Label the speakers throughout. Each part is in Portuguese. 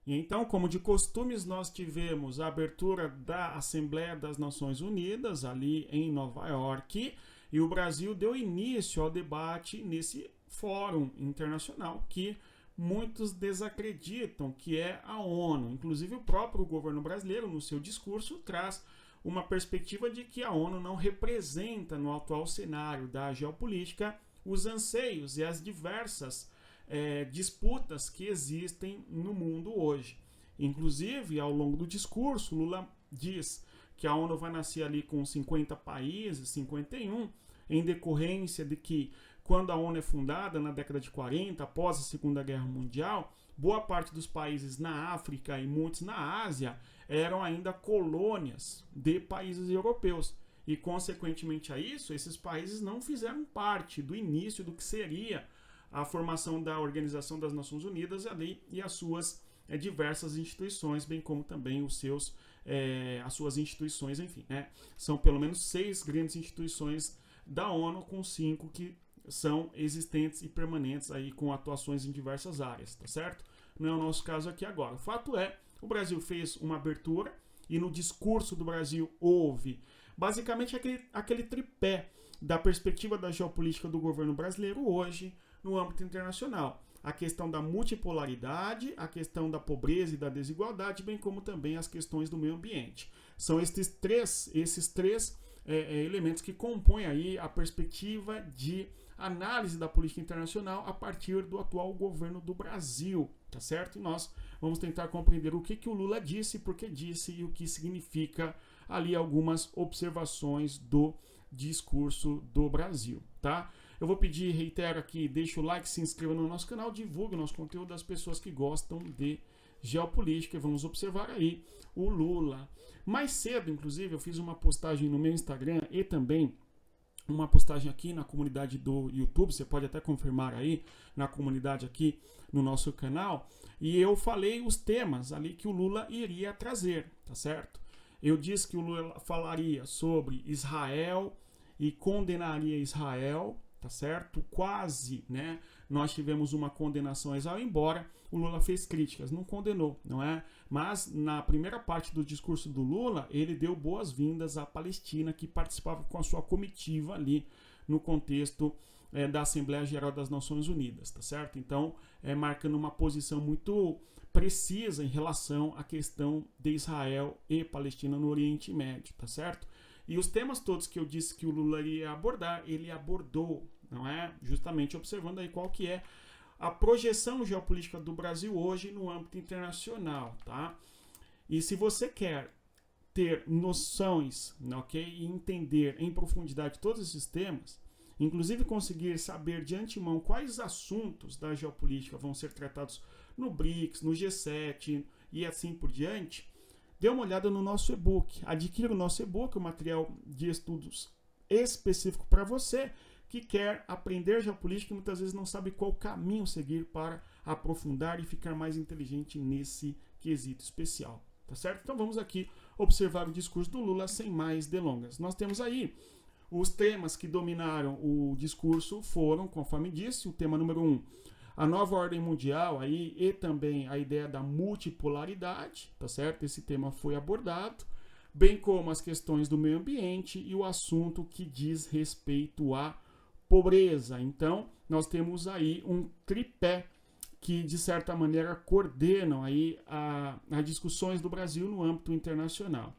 Speaker 1: E então, como de costumes, nós tivemos a abertura da Assembleia das Nações Unidas, ali em Nova York, e o Brasil deu início ao debate nesse fórum internacional que muitos desacreditam, que é a ONU. Inclusive, o próprio governo brasileiro, no seu discurso, traz uma perspectiva de que a ONU não representa, no atual cenário da geopolítica, os anseios e as diversas disputas que existem no mundo hoje. Inclusive, ao longo do discurso, Lula diz que a ONU vai nascer ali com 50 países, 51, em decorrência de que, quando a ONU é fundada na década de 40, após a Segunda Guerra Mundial, boa parte dos países na África e muitos na Ásia eram ainda colônias de países europeus. E, consequentemente a isso, esses países não fizeram parte do início do que seria a formação da Organização das Nações Unidas ali e as suas diversas instituições, bem como também os seus, as suas instituições, enfim, né? São pelo menos 6 grandes instituições da ONU, com 5 que são existentes e permanentes aí com atuações em diversas áreas, tá certo? Não é o nosso caso aqui agora. O fato é, o Brasil fez uma abertura e no discurso do Brasil houve basicamente aquele tripé da perspectiva da geopolítica do governo brasileiro hoje no âmbito internacional. A questão da multipolaridade, a questão da pobreza e da desigualdade, bem como também as questões do meio ambiente. São esses três elementos que compõem aí a perspectiva de análise da política internacional a partir do atual governo do Brasil, tá certo? E nós vamos tentar compreender o que o Lula disse, por que disse e o que significa ali algumas observações do discurso do Brasil, tá? Eu vou pedir, reitero aqui, deixa o like, se inscreva no nosso canal, divulgue o nosso conteúdo das pessoas que gostam de geopolítica. E vamos observar aí o Lula. Mais cedo, inclusive, eu fiz uma postagem no meu Instagram e também uma postagem aqui na comunidade do YouTube, você pode até confirmar aí na comunidade aqui no nosso canal, e eu falei os temas ali que o Lula iria trazer, tá certo? Eu disse que o Lula falaria sobre Israel e condenaria Israel, tá certo? Quase, né? Nós tivemos uma condenação a Israel, embora o Lula fez críticas, não condenou, não é? Mas na primeira parte do discurso do Lula, ele deu boas-vindas à Palestina, que participava com a sua comitiva ali no contexto da Assembleia Geral das Nações Unidas, tá certo? Então, marcando uma posição muito precisa em relação à questão de Israel e Palestina no Oriente Médio, tá certo? E os temas todos que eu disse que o Lula iria abordar, ele abordou, não é? Justamente observando aí qual que é a projeção geopolítica do Brasil hoje no âmbito internacional, tá? E se você quer ter noções, ok? E entender em profundidade todos esses temas, inclusive conseguir saber de antemão quais assuntos da geopolítica vão ser tratados no BRICS, no G7 e assim por diante, dê uma olhada no nosso e-book. Adquira o nosso e-book, um material de estudos específico para você que quer aprender geopolítica e muitas vezes não sabe qual caminho seguir para aprofundar e ficar mais inteligente nesse quesito especial, tá certo? Então vamos aqui observar o discurso do Lula sem mais delongas. Nós temos aí os temas que dominaram o discurso foram, conforme disse, o tema número 1, a nova ordem mundial aí, e também a ideia da multipolaridade, tá certo? Esse tema foi abordado, bem como as questões do meio ambiente e o assunto que diz respeito à pobreza. Então, nós temos aí um tripé que, de certa maneira, coordenam aí as discussões do Brasil no âmbito internacional.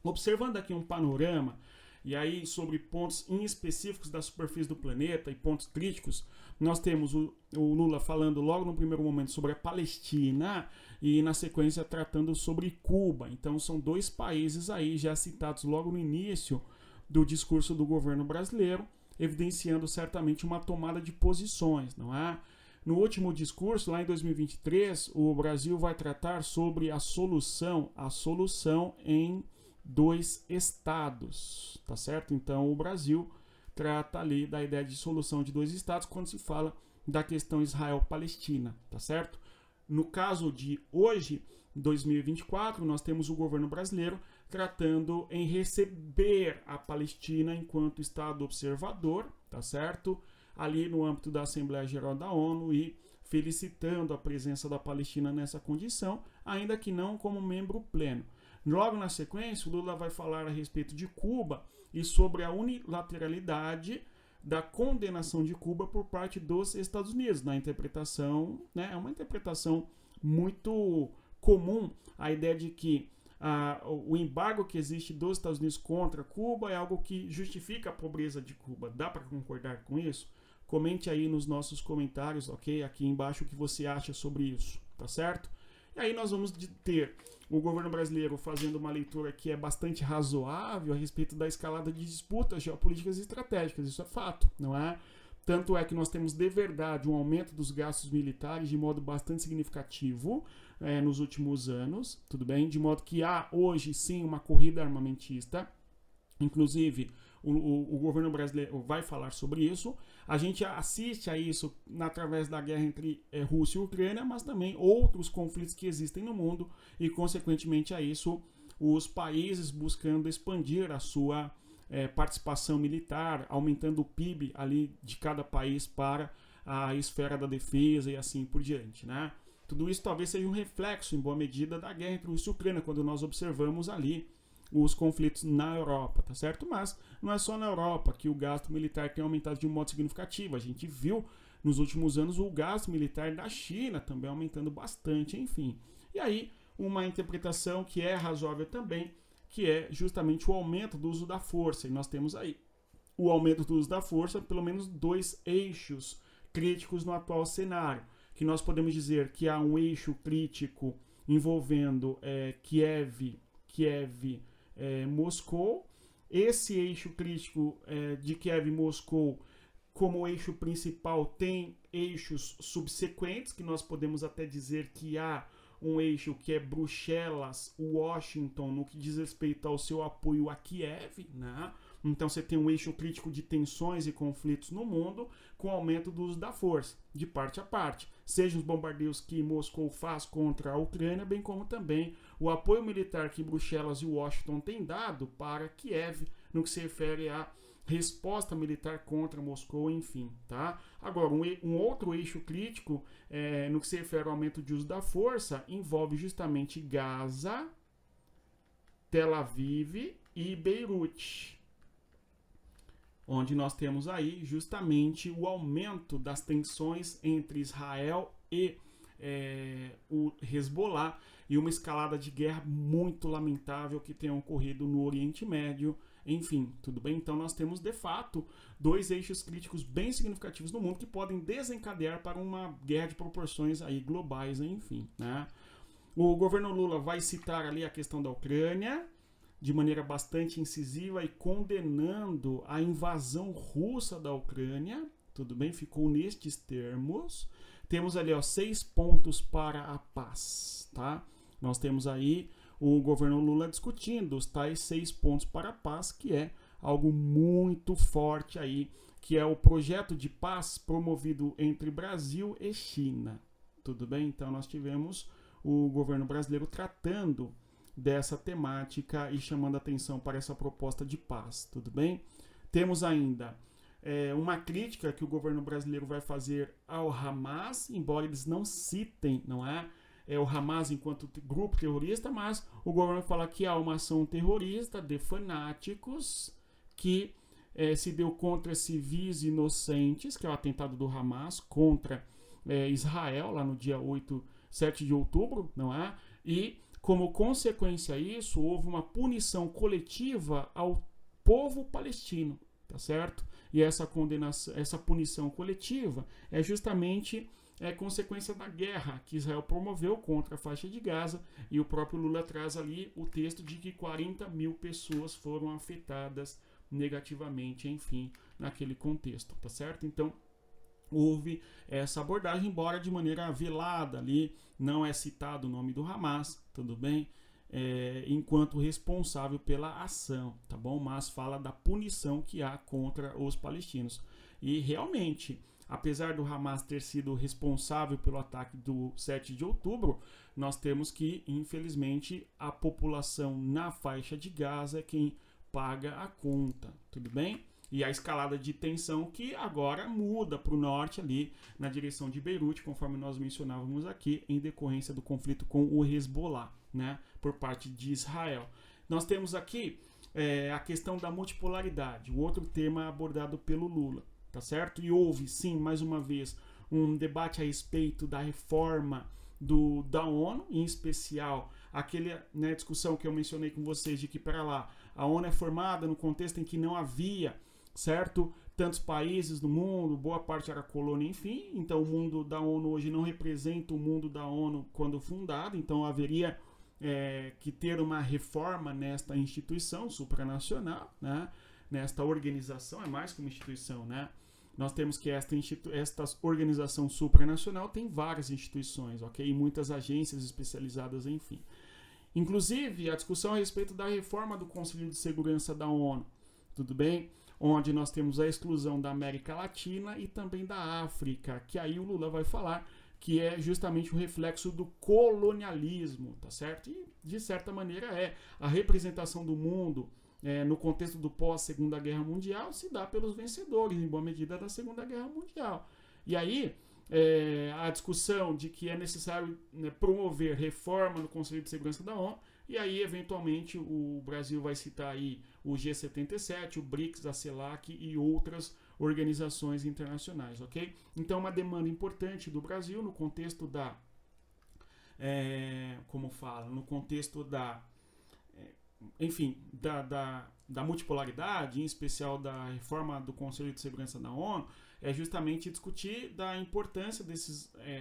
Speaker 1: Observando aqui um panorama, e aí sobre pontos em específicos da superfície do planeta e pontos críticos, nós temos o Lula falando logo no primeiro momento sobre a Palestina e na sequência tratando sobre Cuba. Então são 2 países aí já citados logo no início do discurso do governo brasileiro, evidenciando certamente uma tomada de posições, não é? No último discurso, lá em 2023, o Brasil vai tratar sobre a solução em 2 estados, tá certo? Então o Brasil trata ali da ideia de solução de 2 estados quando se fala da questão Israel-Palestina, tá certo? No caso de hoje, 2024, nós temos o governo brasileiro tratando em receber a Palestina enquanto Estado observador, tá certo? Ali no âmbito da Assembleia Geral da ONU e felicitando a presença da Palestina nessa condição, ainda que não como membro pleno. Logo na sequência, o Lula vai falar a respeito de Cuba e sobre a unilateralidade da condenação de Cuba por parte dos Estados Unidos. Na interpretação, né, é uma interpretação muito comum, a ideia de que o embargo que existe dos Estados Unidos contra Cuba é algo que justifica a pobreza de Cuba. Dá para concordar com isso? Comente aí nos nossos comentários, ok? Aqui embaixo o que você acha sobre isso, tá certo? E aí nós vamos ter o governo brasileiro fazendo uma leitura que é bastante razoável a respeito da escalada de disputas geopolíticas e estratégicas. Isso é fato, não é? Tanto é que nós temos de verdade um aumento dos gastos militares de modo bastante significativo nos últimos anos, tudo bem? De modo que há hoje sim uma corrida armamentista, inclusive o governo brasileiro vai falar sobre isso. A gente assiste a isso através da guerra entre Rússia e Ucrânia, mas também outros conflitos que existem no mundo e, consequentemente a isso, os países buscando expandir a sua participação militar, aumentando o PIB ali de cada país para a esfera da defesa e assim por diante, né? Tudo isso talvez seja um reflexo, em boa medida, da guerra entre Rússia e Ucrânia, quando nós observamos ali os conflitos na Europa, tá certo? Mas não é só na Europa que o gasto militar tem aumentado de um modo significativo. A gente viu nos últimos anos o gasto militar da China também aumentando bastante, enfim. E aí, uma interpretação que é razoável também, que é justamente o aumento do uso da força. E nós temos aí o aumento do uso da força, pelo menos 2 eixos críticos no atual cenário, que nós podemos dizer que há um eixo crítico envolvendo Kiev, Moscou. Esse eixo crítico de Kiev e Moscou, como eixo principal, tem eixos subsequentes, que nós podemos até dizer que há um eixo que é Bruxelas, Washington, no que diz respeito ao seu apoio a Kiev, né? Então você tem um eixo crítico de tensões e conflitos no mundo, com aumento do uso da força, de parte a parte. Seja os bombardeios que Moscou faz contra a Ucrânia, bem como também o apoio militar que Bruxelas e Washington têm dado para Kiev, no que se refere à resposta militar contra Moscou, enfim, tá? Agora, um outro eixo crítico, no que se refere ao aumento de uso da força, envolve justamente Gaza, Tel Aviv e Beirute, onde nós temos aí justamente o aumento das tensões entre Israel e o Hezbollah, e uma escalada de guerra muito lamentável que tem ocorrido no Oriente Médio. Enfim, tudo bem? Então nós temos, de fato, 2 eixos críticos bem significativos no mundo que podem desencadear para uma guerra de proporções aí globais, enfim, né? O governo Lula vai citar ali a questão da Ucrânia de maneira bastante incisiva e condenando a invasão russa da Ucrânia, tudo bem? Ficou nestes termos. Temos ali, 6 pontos para a paz, tá? Nós temos aí o governo Lula discutindo os tais 6 pontos para a paz, que é algo muito forte aí, que é o projeto de paz promovido entre Brasil e China. Tudo bem? Então nós tivemos o governo brasileiro tratando dessa temática e chamando atenção para essa proposta de paz. Tudo bem? Temos ainda uma crítica que o governo brasileiro vai fazer ao Hamas, embora eles não citem, não é? O Hamas enquanto grupo terrorista, mas o governo fala que há uma ação terrorista de fanáticos que se deu contra civis inocentes, que é o atentado do Hamas contra Israel, lá no dia 7 de outubro, não é? E, como consequência disso, houve uma punição coletiva ao povo palestino, tá certo? E essa condenação, essa punição coletiva é justamente consequência da guerra que Israel promoveu contra a faixa de Gaza, e o próprio Lula traz ali o texto de que 40 mil pessoas foram afetadas negativamente, enfim, naquele contexto, tá certo? Então, houve essa abordagem, embora de maneira velada ali, não é citado o nome do Hamas, tudo bem? Enquanto responsável pela ação, tá bom? Mas fala da punição que há contra os palestinos. E realmente, apesar do Hamas ter sido responsável pelo ataque do 7 de outubro, nós temos que, infelizmente, a população na faixa de Gaza é quem paga a conta, tudo bem? E a escalada de tensão que agora muda para o norte ali, na direção de Beirute, conforme nós mencionávamos aqui, em decorrência do conflito com o Hezbollah, né, por parte de Israel. Nós temos aqui a questão da multipolaridade, o outro tema abordado pelo Lula, tá certo? E houve, sim, mais uma vez, um debate a respeito da reforma da ONU, em especial aquela, né, discussão que eu mencionei com vocês de que, para lá, a ONU é formada no contexto em que não havia, certo, tantos países no mundo, boa parte era colônia, enfim, então o mundo da ONU hoje não representa o mundo da ONU quando fundado, então haveria que ter uma reforma nesta instituição supranacional, né, nesta organização, é mais que uma instituição, né? Nós temos que esta organização supranacional tem várias instituições, ok? E muitas agências especializadas, enfim. Inclusive, a discussão a respeito da reforma do Conselho de Segurança da ONU, tudo bem? Onde nós temos a exclusão da América Latina e também da África, que aí o Lula vai falar que é justamente o reflexo do colonialismo, tá certo? E, de certa maneira, a representação do mundo no contexto do pós-Segunda Guerra Mundial se dá pelos vencedores, em boa medida, da Segunda Guerra Mundial. E aí, a discussão de que é necessário, né, promover reforma no Conselho de Segurança da ONU, e aí, eventualmente, o Brasil vai citar aí o G77, o BRICS, a CELAC e outras organizações internacionais, ok? Então, uma demanda importante do Brasil no contexto da... no contexto da... enfim, da multipolaridade, em especial da reforma do Conselho de Segurança da ONU, é justamente discutir da importância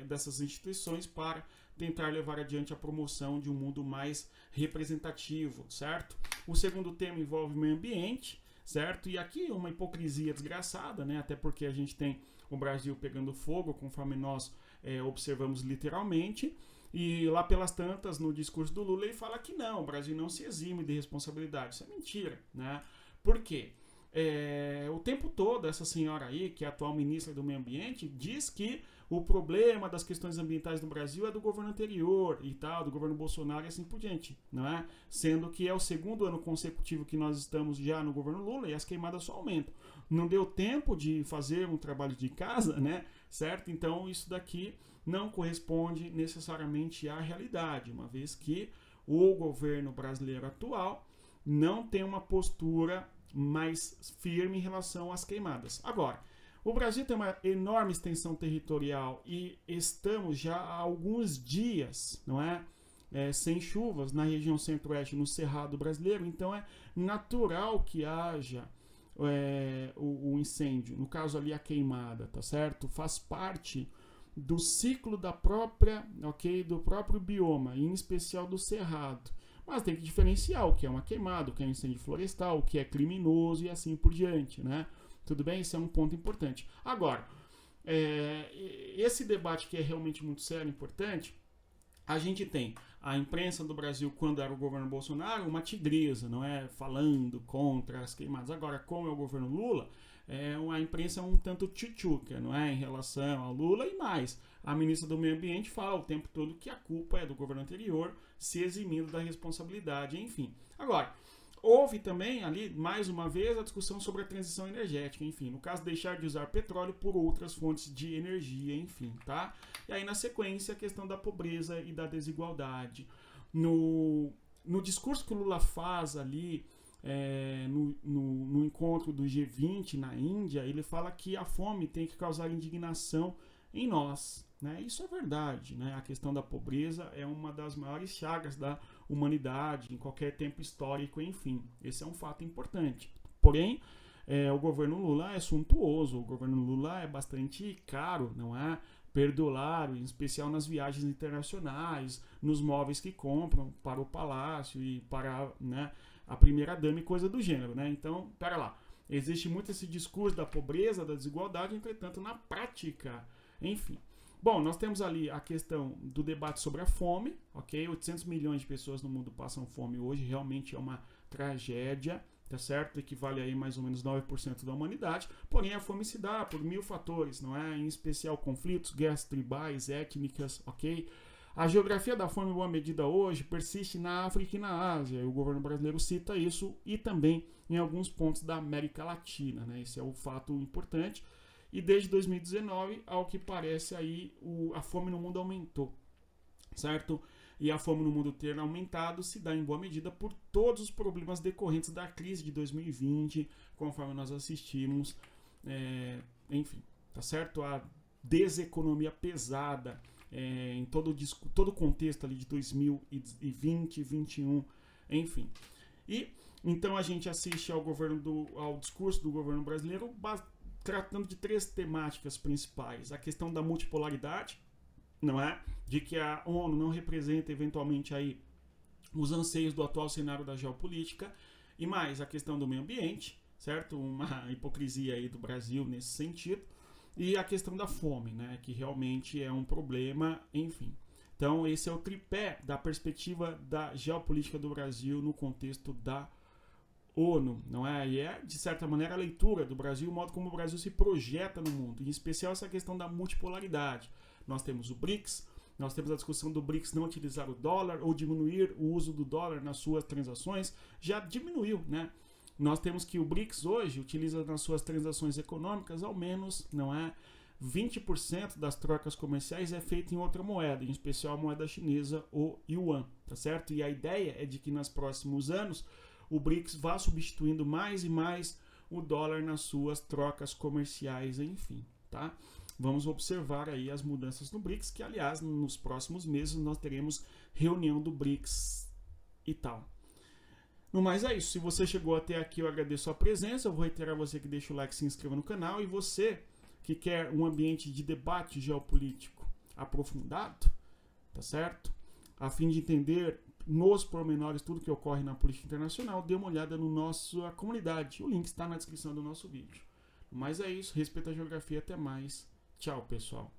Speaker 1: dessas instituições para tentar levar adiante a promoção de um mundo mais representativo, certo? O segundo tema envolve o meio ambiente, certo? E aqui uma hipocrisia desgraçada, né? Até porque a gente tem o Brasil pegando fogo, conforme nós observamos literalmente. E lá pelas tantas, no discurso do Lula, ele fala que não, o Brasil não se exime de responsabilidade. Isso é mentira, né? Por quê? O tempo todo, essa senhora aí, que é a atual ministra do Meio Ambiente, diz que o problema das questões ambientais no Brasil é do governo anterior e tal, do governo Bolsonaro e assim por diante, não é? Sendo que é o segundo ano consecutivo que nós estamos já no governo Lula e as queimadas só aumentam. Não deu tempo de fazer um trabalho de casa, né? Certo? Então isso daqui não corresponde necessariamente à realidade, uma vez que o governo brasileiro atual não tem uma postura mais firme em relação às queimadas. Agora, o Brasil tem uma enorme extensão territorial e estamos já há alguns dias, não é? Sem chuvas na região centro-oeste, no Cerrado brasileiro, então é natural que haja o incêndio, no caso ali a queimada, tá certo? Faz parte do ciclo da própria, do próprio bioma, em especial do Cerrado. Mas tem que diferenciar o que é uma queimada, o que é um incêndio florestal, o que é criminoso e assim por diante, né? Tudo bem? Esse é um ponto importante. Agora, esse debate que é realmente muito sério e importante, a gente tem a imprensa do Brasil, quando era o governo Bolsonaro, uma tigresa, não é? Falando contra as queimadas. Agora, como é o governo Lula, a imprensa é um tanto tchutchuca, não é? Em relação ao Lula e mais. A ministra do Meio Ambiente fala o tempo todo que a culpa é do governo anterior, se eximindo da responsabilidade, enfim. Agora, houve também ali, mais uma vez, a discussão sobre a transição energética, enfim, no caso, deixar de usar petróleo por outras fontes de energia, enfim, tá? E aí, na sequência, a questão da pobreza e da desigualdade. No discurso que o Lula faz ali, no encontro do G20 na Índia, ele fala que a fome tem que causar indignação em nós, né? Isso é verdade, né? A questão da pobreza é uma das maiores chagas da humanidade em qualquer tempo histórico, enfim, esse é um fato importante. Porém, o governo Lula é suntuoso, o governo Lula é bastante caro, não é? Perdulário, em especial nas viagens internacionais, nos móveis que compram para o palácio e para, né, a primeira-dama e coisa do gênero, né? Então, pera lá, existe muito esse discurso da pobreza, da desigualdade, entretanto, na prática, enfim. Bom, nós temos ali a questão do debate sobre a fome, ok? 800 milhões de pessoas no mundo passam fome hoje, realmente é uma tragédia, tá certo? Equivale aí mais ou menos 9% da humanidade, porém a fome se dá por 1000 fatores, não é? Em especial conflitos, guerras tribais, étnicas, ok? A geografia da fome, em boa medida, hoje persiste na África e na Ásia. E o governo brasileiro cita isso e também em alguns pontos da América Latina, né? Esse é o fato importante. E desde 2019, ao que parece aí, a fome no mundo aumentou, certo? E a fome no mundo ter aumentado se dá em boa medida por todos os problemas decorrentes da crise de 2020, conforme nós assistimos, enfim, tá certo? A deseconomia pesada em todo o contexto ali de 2020, 2021, enfim. E então a gente assiste ao discurso do governo brasileiro tratando de 3 temáticas principais: a questão da multipolaridade, não é? De que a ONU não representa eventualmente aí os anseios do atual cenário da geopolítica, e mais a questão do meio ambiente, certo? Uma hipocrisia aí do Brasil nesse sentido, e a questão da fome, né? Que realmente é um problema, enfim. Então esse é o tripé da perspectiva da geopolítica do Brasil no contexto da ONU, não é? E é, de certa maneira, a leitura do Brasil, o modo como o Brasil se projeta no mundo, em especial essa questão da multipolaridade. Nós temos o BRICS, nós temos a discussão do BRICS não utilizar o dólar ou diminuir o uso do dólar nas suas transações, já diminuiu, né? Nós temos que o BRICS hoje utiliza nas suas transações econômicas ao menos, não é? 20% das trocas comerciais é feita em outra moeda, em especial a moeda chinesa, o yuan, tá certo? E a ideia é de que nos próximos anos o BRICS vá substituindo mais e mais o dólar nas suas trocas comerciais, enfim, tá? Vamos observar aí as mudanças no BRICS, que aliás, nos próximos meses nós teremos reunião do BRICS e tal. No mais é isso, se você chegou até aqui eu agradeço a presença, eu vou reiterar você que deixa o like, se inscreva no canal, e você que quer um ambiente de debate geopolítico aprofundado, tá certo? A fim de entender nos pormenores tudo que ocorre na política internacional, dê uma olhada no nossa comunidade. O link está na descrição do nosso vídeo. Mas é isso, respeito a geografia, até mais. Tchau, pessoal.